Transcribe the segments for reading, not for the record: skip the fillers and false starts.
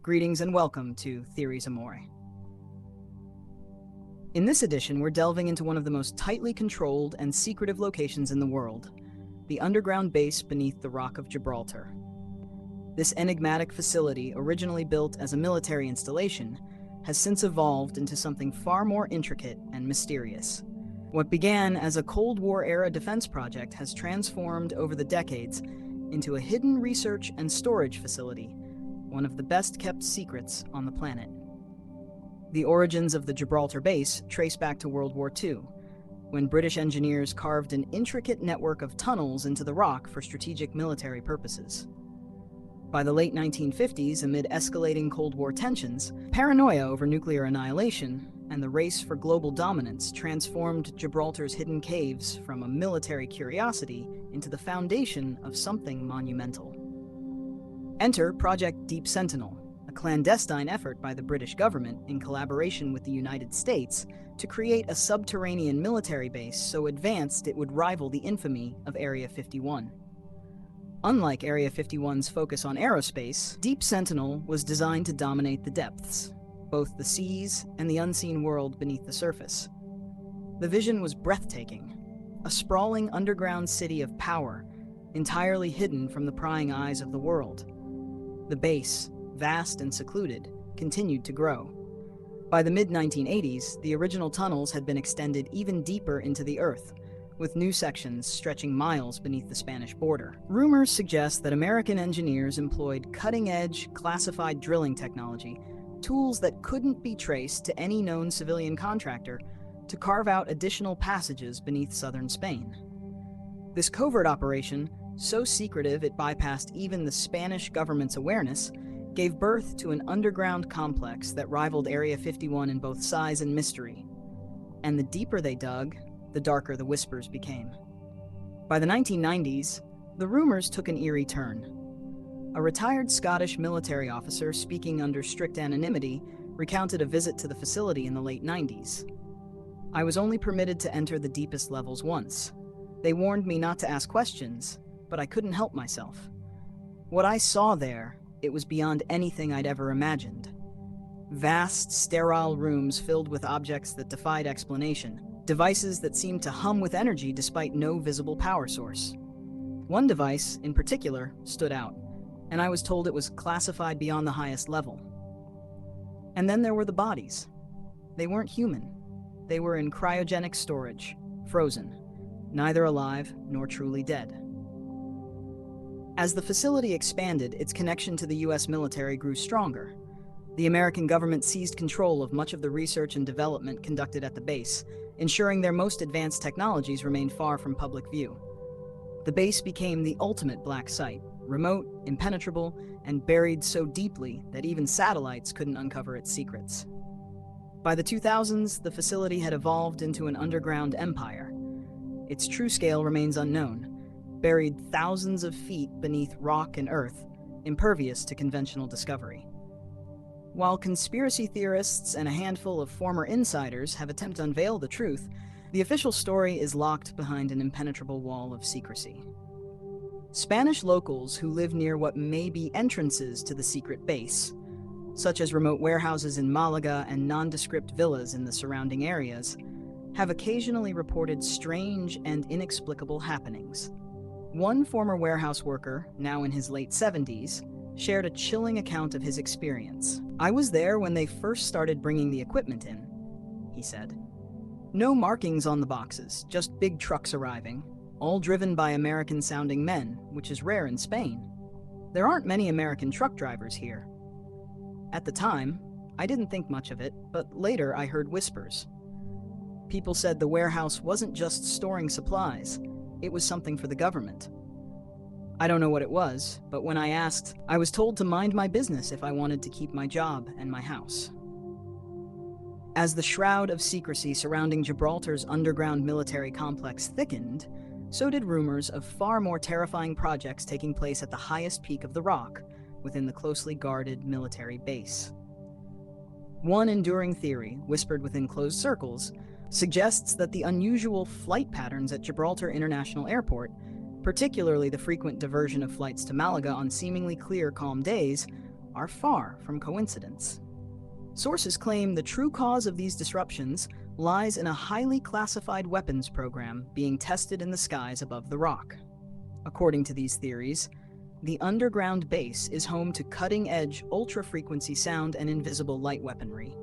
Greetings and welcome to Theories Amore. In this edition, we're delving into one of the most tightly controlled and secretive locations in the world, the underground base beneath the Rock of Gibraltar. This enigmatic facility, originally built as a military installation, has since evolved into something far more intricate and mysterious. What began as a Cold War-era defense project has transformed over the decades into a hidden research and storage facility, one of the best-kept secrets on the planet. The origins of the Gibraltar base trace back to World War II, when British engineers carved an intricate network of tunnels into the rock for strategic military purposes. By the late 1950s, amid escalating Cold War tensions, paranoia over nuclear annihilation and the race for global dominance transformed Gibraltar's hidden caves from a military curiosity into the foundation of something monumental. Enter Project Deep Sentinel, a clandestine effort by the British government in collaboration with the United States to create a subterranean military base so advanced it would rival the infamy of Area 51. Unlike Area 51's focus on aerospace, Deep Sentinel was designed to dominate the depths, both the seas and the unseen world beneath the surface. The vision was breathtaking, a sprawling underground city of power, entirely hidden from the prying eyes of the world. The base, vast and secluded, continued to grow. By the mid-1980s, the original tunnels had been extended even deeper into the earth, with new sections stretching miles beneath the Spanish border. Rumors suggest that American engineers employed cutting-edge, classified drilling technology, tools that couldn't be traced to any known civilian contractor, to carve out additional passages beneath southern Spain. This covert operation, so secretive it bypassed even the Spanish government's awareness, gave birth to an underground complex that rivaled Area 51 in both size and mystery. And the deeper they dug, the darker the whispers became. By the 1990s, the rumors took an eerie turn. A retired Scottish military officer speaking under strict anonymity recounted a visit to the facility in the late 90s. "I was only permitted to enter the deepest levels once. They warned me not to ask questions, but I couldn't help myself. What I saw there, it was beyond anything I'd ever imagined. Vast, sterile rooms filled with objects that defied explanation, devices that seemed to hum with energy despite no visible power source. One device, in particular, stood out, and I was told it was classified beyond the highest level. And then there were the bodies. They weren't human. They were in cryogenic storage, frozen, neither alive nor truly dead." As the facility expanded, its connection to the US military grew stronger. The American government seized control of much of the research and development conducted at the base, ensuring their most advanced technologies remained far from public view. The base became the ultimate black site, remote, impenetrable, and buried so deeply that even satellites couldn't uncover its secrets. By the 2000s, the facility had evolved into an underground empire. Its true scale remains unknown, buried thousands of feet beneath rock and earth, impervious to conventional discovery. While conspiracy theorists and a handful of former insiders have attempted to unveil the truth, the official story is locked behind an impenetrable wall of secrecy. Spanish locals who live near what may be entrances to the secret base, such as remote warehouses in Malaga and nondescript villas in the surrounding areas, have occasionally reported strange and inexplicable happenings. One former warehouse worker, now in his late 70s, shared a chilling account of his experience. "I was there when they first started bringing the equipment in," he said. "No markings on the boxes, just big trucks arriving, all driven by American-sounding men, which is rare in Spain. There aren't many American truck drivers here. At the time, I didn't think much of it, but later I heard whispers. People said the warehouse wasn't just storing supplies, it was something for the government. I don't know what it was, but when I asked, I was told to mind my business if I wanted to keep my job and my house." As the shroud of secrecy surrounding Gibraltar's underground military complex thickened, so did rumors of far more terrifying projects taking place at the highest peak of the rock, within the closely guarded military base. One enduring theory, whispered within closed circles, suggests that the unusual flight patterns at Gibraltar International Airport, particularly the frequent diversion of flights to Malaga on seemingly clear, calm days, are far from coincidence. Sources claim the true cause of these disruptions lies in a highly classified weapons program being tested in the skies above the rock. According to these theories, the underground base is home to cutting-edge ultra-frequency sound and invisible light weaponry.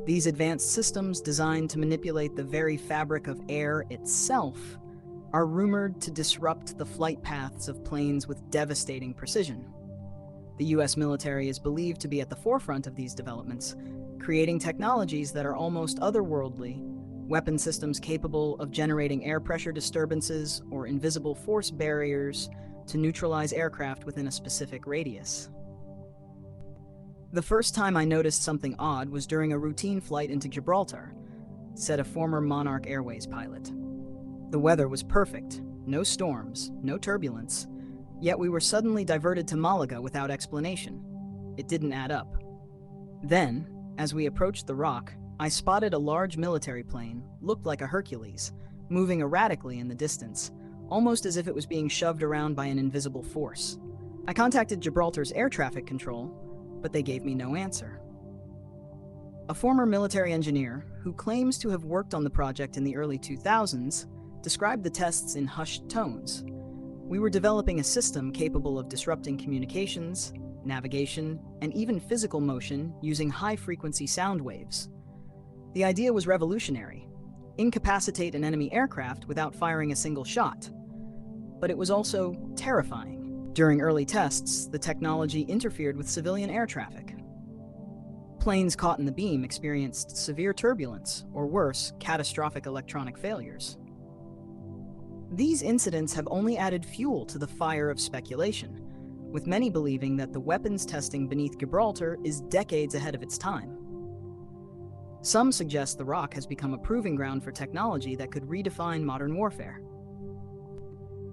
These advanced systems, designed to manipulate the very fabric of air itself, are rumored to disrupt the flight paths of planes with devastating precision. The US military is believed to be at the forefront of these developments, creating technologies that are almost otherworldly, weapon systems capable of generating air pressure disturbances or invisible force barriers to neutralize aircraft within a specific radius. The first time I noticed something odd was during a routine flight into Gibraltar, said a former Monarch Airways pilot. The weather was perfect, no storms, no turbulence, yet we were suddenly diverted to Malaga without explanation. It didn't add up. Then, as we approached the rock, I spotted a large military plane, looked like a Hercules, moving erratically in the distance, almost as if it was being shoved around by an invisible force. I contacted Gibraltar's air traffic control, but they gave me no answer. A former military engineer, who claims to have worked on the project in the early 2000s, described the tests in hushed tones. We were developing a system capable of disrupting communications, navigation, and even physical motion using high-frequency sound waves. The idea was revolutionary: incapacitate an enemy aircraft without firing a single shot. But it was also terrifying. During early tests, the technology interfered with civilian air traffic. Planes caught in the beam experienced severe turbulence, or worse, catastrophic electronic failures. These incidents have only added fuel to the fire of speculation, with many believing that the weapons testing beneath Gibraltar is decades ahead of its time. Some suggest the rock has become a proving ground for technology that could redefine modern warfare.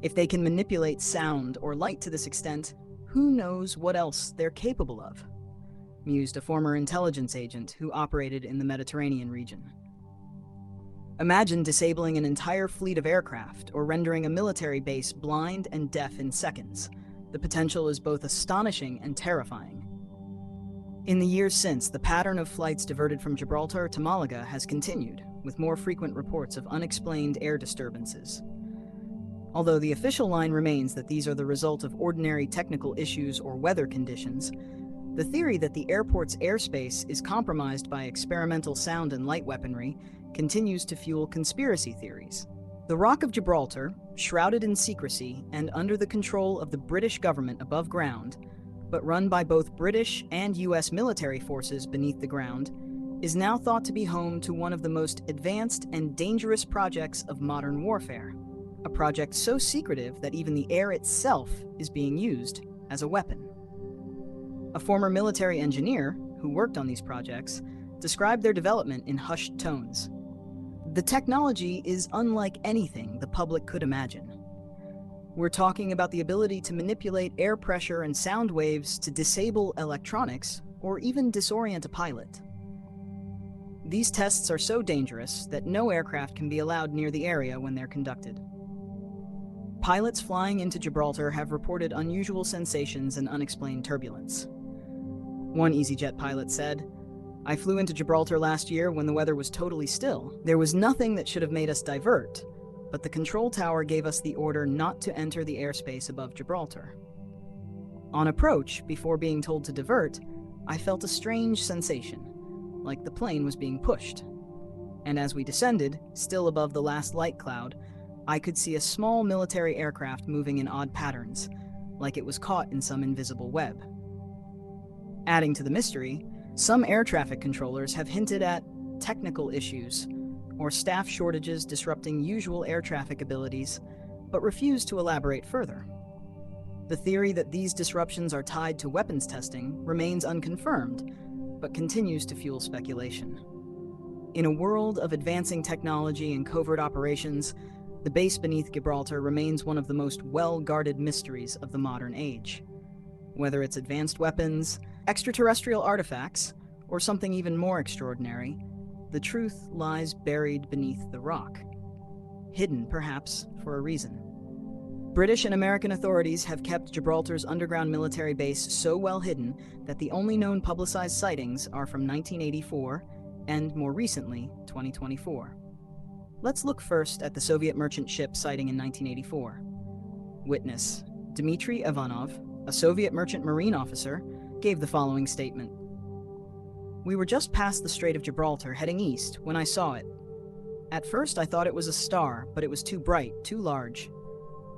If they can manipulate sound or light to this extent, who knows what else they're capable of? Mused a former intelligence agent who operated in the Mediterranean region. Imagine disabling an entire fleet of aircraft or rendering a military base blind and deaf in seconds. The potential is both astonishing and terrifying. In the years since, the pattern of flights diverted from Gibraltar to Malaga has continued, with more frequent reports of unexplained air disturbances. Although the official line remains that these are the result of ordinary technical issues or weather conditions, the theory that the airport's airspace is compromised by experimental sound and light weaponry continues to fuel conspiracy theories. The Rock of Gibraltar, shrouded in secrecy and under the control of the British government above ground, but run by both British and US military forces beneath the ground, is now thought to be home to one of the most advanced and dangerous projects of modern warfare. A project so secretive that even the air itself is being used as a weapon. A former military engineer who worked on these projects described their development in hushed tones. The technology is unlike anything the public could imagine. We're talking about the ability to manipulate air pressure and sound waves to disable electronics or even disorient a pilot. These tests are so dangerous that no aircraft can be allowed near the area when they're conducted. Pilots flying into Gibraltar have reported unusual sensations and unexplained turbulence. One EasyJet pilot said, "I flew into Gibraltar last year when the weather was totally still. There was nothing that should have made us divert, but the control tower gave us the order not to enter the airspace above Gibraltar. On approach, before being told to divert, I felt a strange sensation, like the plane was being pushed. And as we descended, still above the last light cloud, I could see a small military aircraft moving in odd patterns, like it was caught in some invisible web." Adding to the mystery, some air traffic controllers have hinted at technical issues or staff shortages disrupting usual air traffic abilities, but refuse to elaborate further. The theory that these disruptions are tied to weapons testing remains unconfirmed, but continues to fuel speculation. In a world of advancing technology and covert operations, the base beneath Gibraltar remains one of the most well-guarded mysteries of the modern age. Whether it's advanced weapons, extraterrestrial artifacts, or something even more extraordinary, the truth lies buried beneath the rock, hidden perhaps for a reason. British and American authorities have kept Gibraltar's underground military base so well hidden that the only known publicized sightings are from 1984 and, more recently, 2024. Let's look first at the Soviet merchant ship sighting in 1984. Witness Dmitry Ivanov, a Soviet merchant marine officer, gave the following statement. "We were just past the Strait of Gibraltar, heading east, when I saw it. At first I thought it was a star, but it was too bright, too large.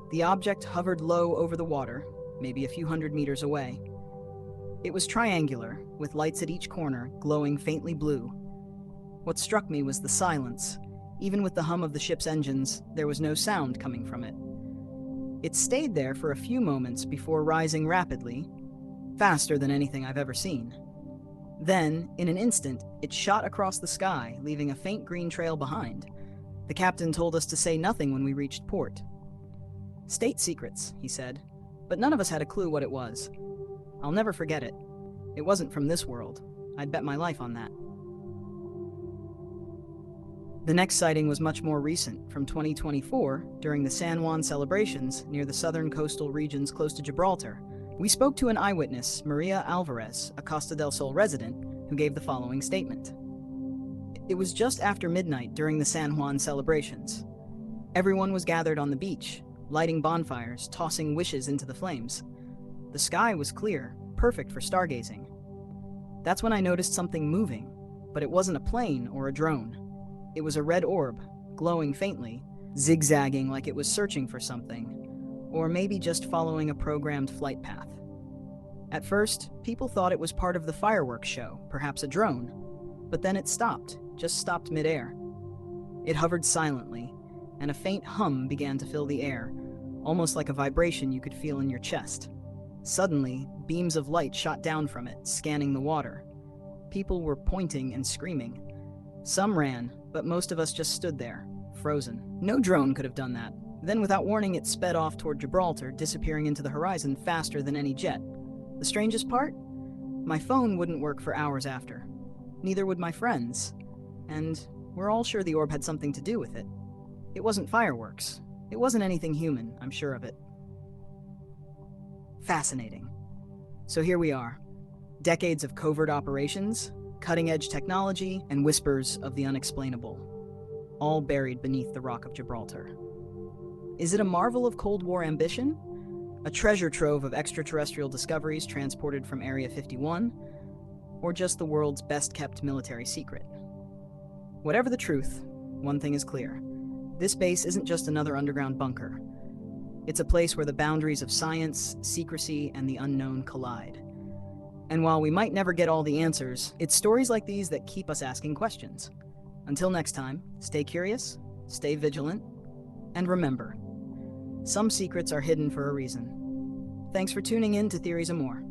The object hovered low over the water, maybe a few hundred meters away. It was triangular, with lights at each corner, glowing faintly blue. What struck me was the silence. Even with the hum of the ship's engines, there was no sound coming from it. It stayed there for a few moments before rising rapidly, faster than anything I've ever seen. Then, in an instant, it shot across the sky, leaving a faint green trail behind. The captain told us to say nothing when we reached port. State secrets, he said, but none of us had a clue what it was. I'll never forget it. It wasn't from this world. I'd bet my life on that." The next sighting was much more recent, from 2024, during the San Juan celebrations near the southern coastal regions close to Gibraltar. We spoke to an eyewitness, Maria Alvarez, a Costa del Sol resident, who gave the following statement. "It was just after midnight during the San Juan celebrations. Everyone was gathered on the beach, lighting bonfires, tossing wishes into the flames. The sky was clear, perfect for stargazing. That's when I noticed something moving, but it wasn't a plane or a drone. It was a red orb, glowing faintly, zigzagging like it was searching for something, or maybe just following a programmed flight path. At first, people thought it was part of the fireworks show, perhaps a drone, but then it stopped, just stopped midair. It hovered silently, and a faint hum began to fill the air, almost like a vibration you could feel in your chest. Suddenly, beams of light shot down from it, scanning the water. People were pointing and screaming. Some ran, but most of us just stood there, frozen. No drone could have done that. Then, without warning, it sped off toward Gibraltar, disappearing into the horizon faster than any jet. The strangest part? My phone wouldn't work for hours after. Neither would my friends. And we're all sure the orb had something to do with it. It wasn't fireworks. It wasn't anything human, I'm sure of it." Fascinating. So here we are. Decades of covert operations, cutting-edge technology, and whispers of the unexplainable, all buried beneath the Rock of Gibraltar. Is it a marvel of Cold War ambition? A treasure trove of extraterrestrial discoveries transported from Area 51? Or just the world's best-kept military secret? Whatever the truth, one thing is clear. This base isn't just another underground bunker. It's a place where the boundaries of science, secrecy, and the unknown collide. And while we might never get all the answers, it's stories like these that keep us asking questions. Until next time, stay curious, stay vigilant, and remember, some secrets are hidden for a reason. Thanks for tuning in to Theories and More.